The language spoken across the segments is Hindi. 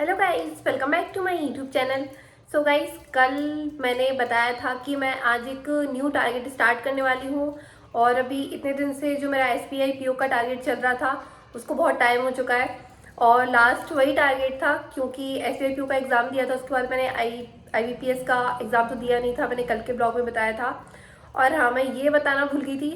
Hello guys, welcome back to my YouTube channel. So guys, कल मैंने बताया था कि मैं आज एक न्यू टारगेट स्टार्ट करने वाली हूँ। और अभी इतने दिन से जो मेरा SBI PO का टारगेट चल रहा था उसको बहुत टाइम हो चुका है और लास्ट वही टारगेट था, क्योंकि SBI PO का एग्ज़ाम दिया था। उसके बाद मैंने IBPS का एग्ज़ाम तो दिया नहीं था, मैंने कल के ब्लॉग में बताया था। और हाँ, मैं ये बताना भूल गई थी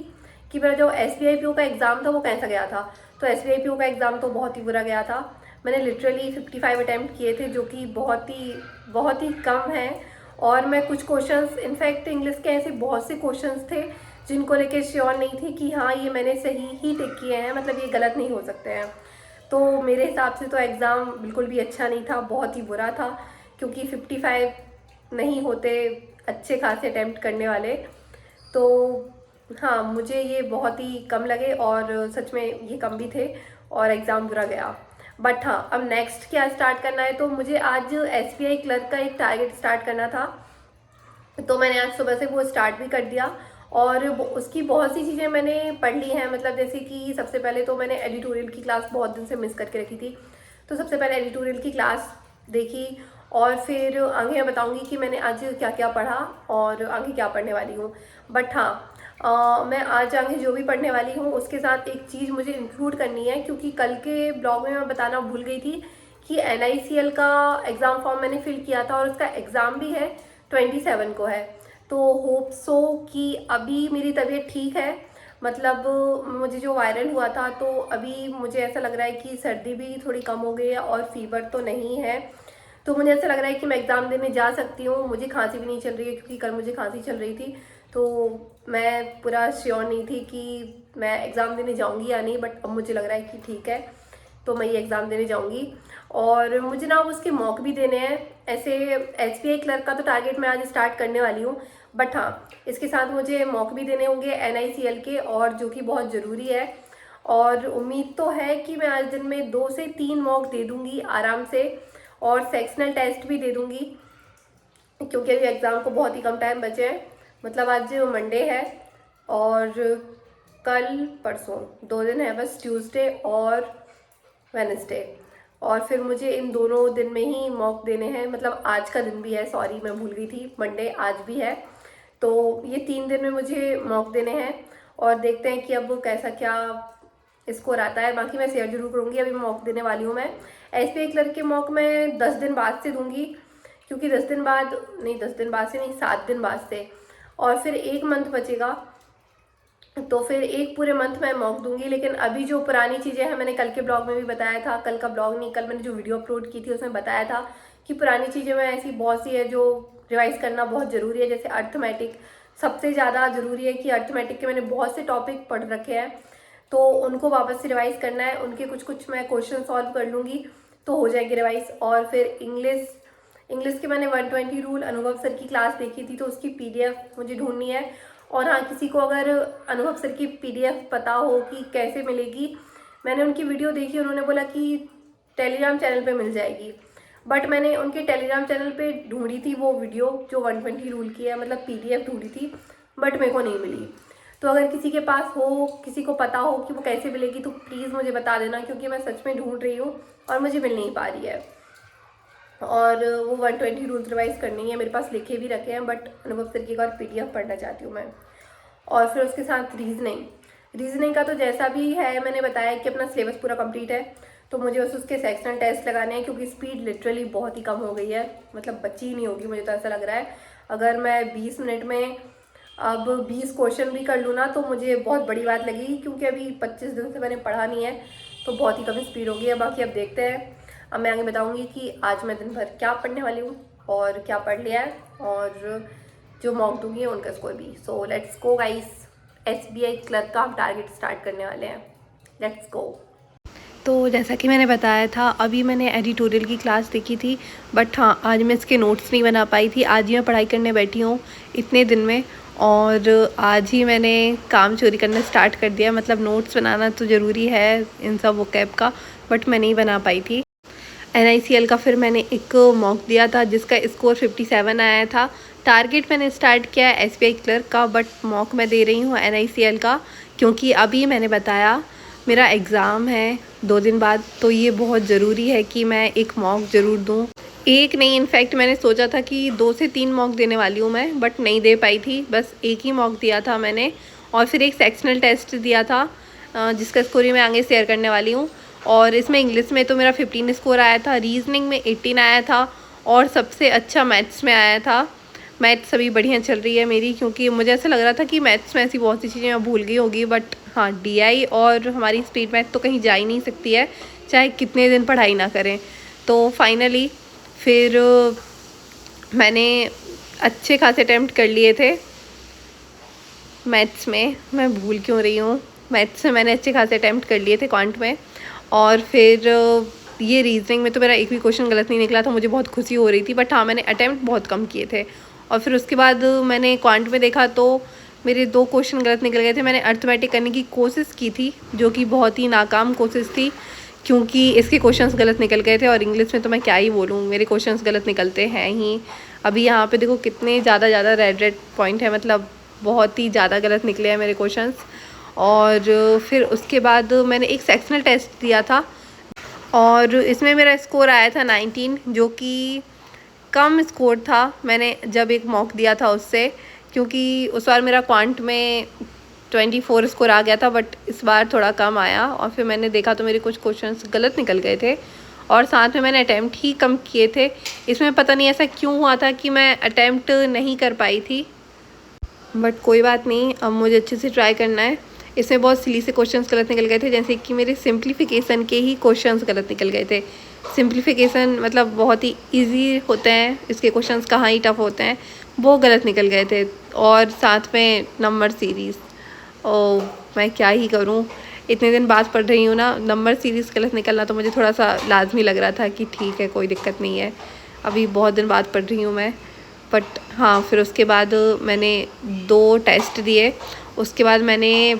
कि मेरा जो SBI PO का एग्ज़ाम था वो कैसा गया था। तो SBI PO का एग्ज़ाम तो बहुत ही बुरा गया था। मैंने लिटरली 55 अटैम्प्ट किए थे, जो कि बहुत ही कम है। और मैं कुछ क्वेश्चंस, इनफैक्ट इंग्लिश के ऐसे बहुत से क्वेश्चंस थे जिनको लेके श्योर नहीं थी कि हाँ ये मैंने सही ही टिक किए हैं, मतलब ये गलत नहीं हो सकते हैं। तो मेरे हिसाब से तो एग्ज़ाम बिल्कुल भी अच्छा नहीं था, बहुत ही बुरा था, क्योंकि 55 नहीं होते अच्छे खासे अटैम्प्ट करने वाले। तो हाँ, मुझे ये बहुत ही कम लगे और सच में ये कम भी थे और एग्ज़ाम बुरा गया। बट हाँ, अब नेक्स्ट क्या स्टार्ट करना है, तो मुझे आज SBI क्लर्क का एक टारगेट स्टार्ट करना था। तो मैंने आज सुबह से वो स्टार्ट भी कर दिया और उसकी बहुत सी चीज़ें मैंने पढ़ ली हैं। मतलब जैसे कि सबसे पहले तो मैंने एडिटोरियल की क्लास बहुत दिन से मिस करके रखी थी, तो सबसे पहले एडिटोरियल की क्लास देखी और फिर आगे मैं बताऊंगी कि मैंने आज क्या क्या पढ़ा और आगे क्या पढ़ने वाली हूँ। बट हाँ, मैं आज आगे जो भी पढ़ने वाली हूँ उसके साथ एक चीज़ मुझे इंक्लूड करनी है, क्योंकि कल के ब्लॉग में मैं बताना भूल गई थी कि NICL का एग्ज़ाम फॉर्म मैंने फिल किया था और उसका एग्ज़ाम भी है 27 को है। तो होप सो कि अभी मेरी तबीयत ठीक है। मतलब मुझे जो वायरल हुआ था, तो अभी मुझे ऐसा लग रहा है कि सर्दी भी थोड़ी कम हो गई है और फीवर तो नहीं है। तो मुझे ऐसा लग रहा है कि मैं एग्ज़ाम देने जा सकती हूँ। मुझे खांसी भी नहीं चल रही है, क्योंकि कल मुझे खांसी चल रही थी। तो मैं पूरा श्योर नहीं थी कि मैं एग्ज़ाम देने जाऊँगी या नहीं, बट अब मुझे लग रहा है कि ठीक है, तो मैं ये एग्ज़ाम देने जाऊँगी। और मुझे ना उसके मॉक भी देने हैं। ऐसे SBI क्लर्क का तो टारगेट मैं आज स्टार्ट करने वाली हूँ, बट हाँ, इसके साथ मुझे मॉक भी देने होंगे NICL के, और जो कि बहुत ज़रूरी है। और उम्मीद तो है कि मैं आज दिन में 2 से 3 मॉक दे दूँगी आराम से, और सेक्शनल टेस्ट भी दे दूँगी, क्योंकि अभी एग्ज़ाम को बहुत ही कम टाइम बचे हैं। मतलब आज मंडे है और कल परसों 2 दिन है बस, ट्यूसडे और वेडनेसडे। और फिर मुझे इन दोनों दिन में ही मॉक देने हैं। मतलब आज का दिन भी है, सॉरी मैं भूल गई थी, मंडे आज भी है। तो ये 3 दिन में मुझे मॉक देने हैं और देखते हैं कि अब कैसा क्या स्कोर आता है। बाकी मैं शेयर जरूर करूँगी। अभी मॉक देने वाली हूँ मैं SBI क्लर्क के मॉक मैं 10 दिन बाद से दूंगी, क्योंकि 10 दिन बाद नहीं, 10 दिन बाद से नहीं, 7 दिन बाद से, और फिर 1 मंथ बचेगा। तो फिर एक पूरे मंथ मैं मॉक दूंगी। लेकिन अभी जो पुरानी चीज़ें हैं, मैंने कल के ब्लॉग में भी बताया था, कल का ब्लॉग नहीं, कल मैंने जो वीडियो अपलोड की थी उसमें बताया था कि पुरानी चीज़ें में ऐसी बहुत सी है जो रिवाइज करना बहुत ज़रूरी है। जैसे अर्थमेटिक सबसे ज़्यादा ज़रूरी है कि अर्थमेटिक के मैंने बहुत से टॉपिक पढ़ रखे हैं, तो उनको वापस से रिवाइज करना है। उनके कुछ कुछ मैं क्वेश्चन सॉल्व कर लूँगी तो हो जाएगी रिवाइज। और फिर इंग्लिश के मैंने 120 रूल अनुभव सर की क्लास देखी थी, तो उसकी PDF मुझे ढूंढनी है। और हाँ, किसी को अगर अनुभव सर की PDF पता हो कि कैसे मिलेगी, मैंने उनकी वीडियो देखी, उन्होंने बोला कि टेलीग्राम चैनल पे मिल जाएगी। बट मैंने उनके टेलीग्राम चैनल पे ढूंढी थी वो वीडियो जो 120 रूल की है, मतलब PDF ढूंढी थी, बट मेरे को नहीं मिली। तो अगर किसी के पास हो, किसी को पता हो कि वो कैसे मिलेगी, तो प्लीज़ मुझे बता देना, क्योंकि मैं सच में ढूंढ रही हूँ और मुझे मिल नहीं पा रही है। और वो 120 रूल्स रिवाइज करनी है, मेरे पास लिखे भी रखे हैं, बट अनुभव सर की एक और PDF पढ़ना चाहती हूँ मैं। और फिर उसके साथ रीजनिंग का तो जैसा भी है, मैंने बताया कि अपना सिलेबस पूरा कंप्लीट है, तो मुझे बस उसके सेक्शनल टेस्ट लगाने हैं, क्योंकि स्पीड लिटरली बहुत ही कम हो गई है। मतलब बची ही नहीं होगी, मुझे तो ऐसा लग रहा है। अगर मैं 20 मिनट में अब 20 क्वेश्चन भी कर लूँ ना, तो मुझे बहुत बड़ी बात लगेगी, क्योंकि अभी 25 दिन से मैंने पढ़ा नहीं है, तो बहुत ही कम स्पीड होगी है। बाकी अब देखते हैं, अब मैं आगे बताऊँगी कि आज मैं दिन भर क्या पढ़ने वाली हूँ और क्या पढ़ लिया है, और जो मॉक दूंगी उनका स्कोर भी। So let's go guys, SBI clerk का हम टारगेट स्टार्ट करने वाले हैं। Let's go. तो जैसा कि मैंने बताया था, अभी मैंने एडिटोरियल की क्लास देखी थी, बट हाँ, आज मैं इसके नोट्स नहीं बना पाई थी। आज ही मैं पढ़ाई करने बैठी हूँ इतने दिन में, और आज ही मैंने काम चोरी करना स्टार्ट कर दिया। मतलब नोट्स बनाना तो ज़रूरी है इन सब वोकैब का, बट मैं नहीं बना पाई थी। NICL का फिर मैंने एक मॉक दिया था जिसका स्कोर 57 आया था। टारगेट मैंने स्टार्ट किया SBI क्लर्क का, बट मॉक मैं दे रही हूँ NICL का, क्योंकि अभी मैंने बताया मेरा एग्ज़ाम है 2 दिन बाद, तो ये बहुत ज़रूरी है कि मैं एक मॉक ज़रूर दूँ। एक नहीं, इनफैक्ट मैंने सोचा था कि 2 से 3 मॉक देने वाली हूँ मैं, बट नहीं दे पाई थी। बस एक ही मॉक दिया था मैंने और फिर एक सेक्शनल टेस्ट दिया था जिसका स्कोर मैं आगे शेयर करने वाली हूँ। और इसमें इंग्लिश में तो मेरा 15 स्कोर आया था, रीजनिंग में 18 आया था और सबसे अच्छा मैथ्स में आया था। मैथ्स अभी बढ़िया चल रही है मेरी, क्योंकि मुझे ऐसा लग रहा था कि मैथ्स में ऐसी बहुत सी चीज़ें मैं भूल गई होगी, बट हाँ, डीआई और हमारी स्पीड मैथ तो कहीं जा ही नहीं सकती है, चाहे कितने दिन पढ़ाई ना करें। तो फाइनली फिर मैंने अच्छे खासे अटैम्प्ट कर लिए थे मैथ्स में। मैं भूल क्यों रही हूँ, मैथ्स में मैंने अच्छे खासे अटैम्प्ट कर लिए थे क्वांट में। और फिर ये रीजनिंग में तो मेरा एक भी क्वेश्चन गलत नहीं निकला था, मुझे बहुत खुशी हो रही थी। बट हाँ, मैंने अटैम्प्ट बहुत कम किए थे। और फिर उसके बाद मैंने क्वांट में देखा तो मेरे 2 क्वेश्चन गलत निकल गए थे। मैंने अर्थमेटिक करने की कोशिश की थी, जो कि बहुत ही नाकाम कोशिश थी, क्योंकि इसके क्वेश्चंस गलत निकल गए थे। और इंग्लिश में तो मैं क्या ही बोलूँ, मेरे क्वेश्चंस गलत निकलते हैं ही। अभी यहाँ पे देखो कितने ज़्यादा रेड पॉइंट है, मतलब बहुत ही ज़्यादा गलत निकले हैं मेरे क्वेश्चंस। और फिर उसके बाद मैंने एक सेक्शनल टेस्ट दिया था और इसमें मेरा स्कोर आया था 19, जो कि कम स्कोर था मैंने जब एक मॉक दिया था उससे, क्योंकि उस बार मेरा क्वांट में 24 स्कोर आ गया था, बट इस बार थोड़ा कम आया। और फिर मैंने देखा तो मेरे कुछ क्वेश्चंस गलत निकल गए थे और साथ में मैंने अटैम्प्ट ही कम किए थे। इसमें पता नहीं ऐसा क्यों हुआ था कि मैं अटैम्प्ट नहीं कर पाई थी, बट कोई बात नहीं, अब मुझे अच्छे से ट्राई करना है। इसमें बहुत सिली से क्वेश्चंस गलत निकल गए थे, जैसे कि मेरे सिंप्लीफिकेशन के ही क्वेश्चंस गलत निकल गए थे। सिंप्लीफिकेशन मतलब बहुत ही इजी होते हैं, इसके क्वेश्चंस कहाँ ही टफ होते हैं, वो गलत निकल गए थे। और साथ में नंबर सीरीज़, ओ मैं क्या ही करूँ, इतने दिन बाद पढ़ रही हूँ ना, नंबर सीरीज़ गलत निकलना तो मुझे थोड़ा सा लाजमी लग रहा था कि ठीक है, कोई दिक्कत नहीं है, अभी बहुत दिन बाद पढ़ रही हूँ मैं। बट हाँ, फिर उसके बाद मैंने 2 टेस्ट दिए। उसके बाद मैंने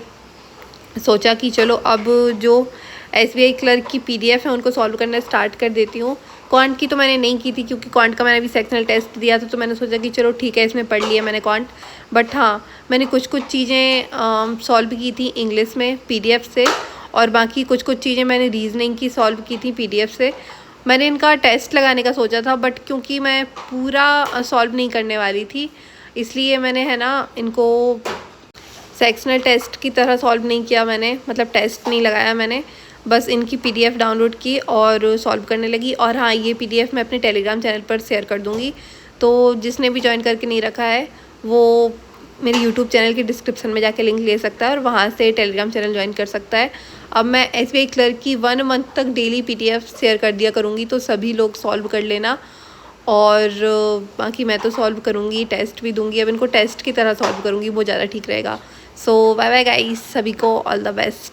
सोचा कि चलो अब जो एसबीआई क्लर्क की पीडीएफ है उनको सॉल्व करना स्टार्ट कर देती हूँ। क्वांट की तो मैंने नहीं की थी, क्योंकि क्वांट का मैंने अभी सेक्शनल टेस्ट दिया था, तो मैंने सोचा कि चलो ठीक है, इसमें पढ़ लिया मैंने क्वांट। बट हाँ, मैंने कुछ चीज़ें सॉल्व की थी इंग्लिश में पीडीएफ से, और बाकी कुछ चीज़ें मैंने रीजनिंग की सॉल्व की थी पीडीएफ से। मैंने इनका टेस्ट लगाने का सोचा था, बट क्योंकि मैं पूरा सॉल्व नहीं करने वाली थी, इसलिए मैंने है ना इनको सेक्शनल टेस्ट की तरह सॉल्व नहीं किया मैंने, मतलब टेस्ट नहीं लगाया मैंने, बस इनकी पीडीएफ डाउनलोड की और सॉल्व करने लगी। और हाँ, ये पीडीएफ मैं अपने टेलीग्राम चैनल पर शेयर कर दूँगी, तो जिसने भी ज्वाइन करके नहीं रखा है वो मेरे यूट्यूब चैनल के डिस्क्रिप्शन में जाके लिंक ले सकता है और वहाँ से टेलीग्राम चैनल ज्वाइन कर सकता है। अब मैं एसबीआई क्लर्क की 1 मंथ तक डेली पीडीएफ शेयर कर दिया करूँगी, तो सभी लोग सॉल्व कर लेना। और बाकी मैं तो सॉल्व करूँगी, टेस्ट भी दूँगी, अब इनको टेस्ट की तरह सॉल्व करूँगी, वो ज़्यादा ठीक रहेगा। सो बाय बाय गाइस, सभी को ऑल द बेस्ट।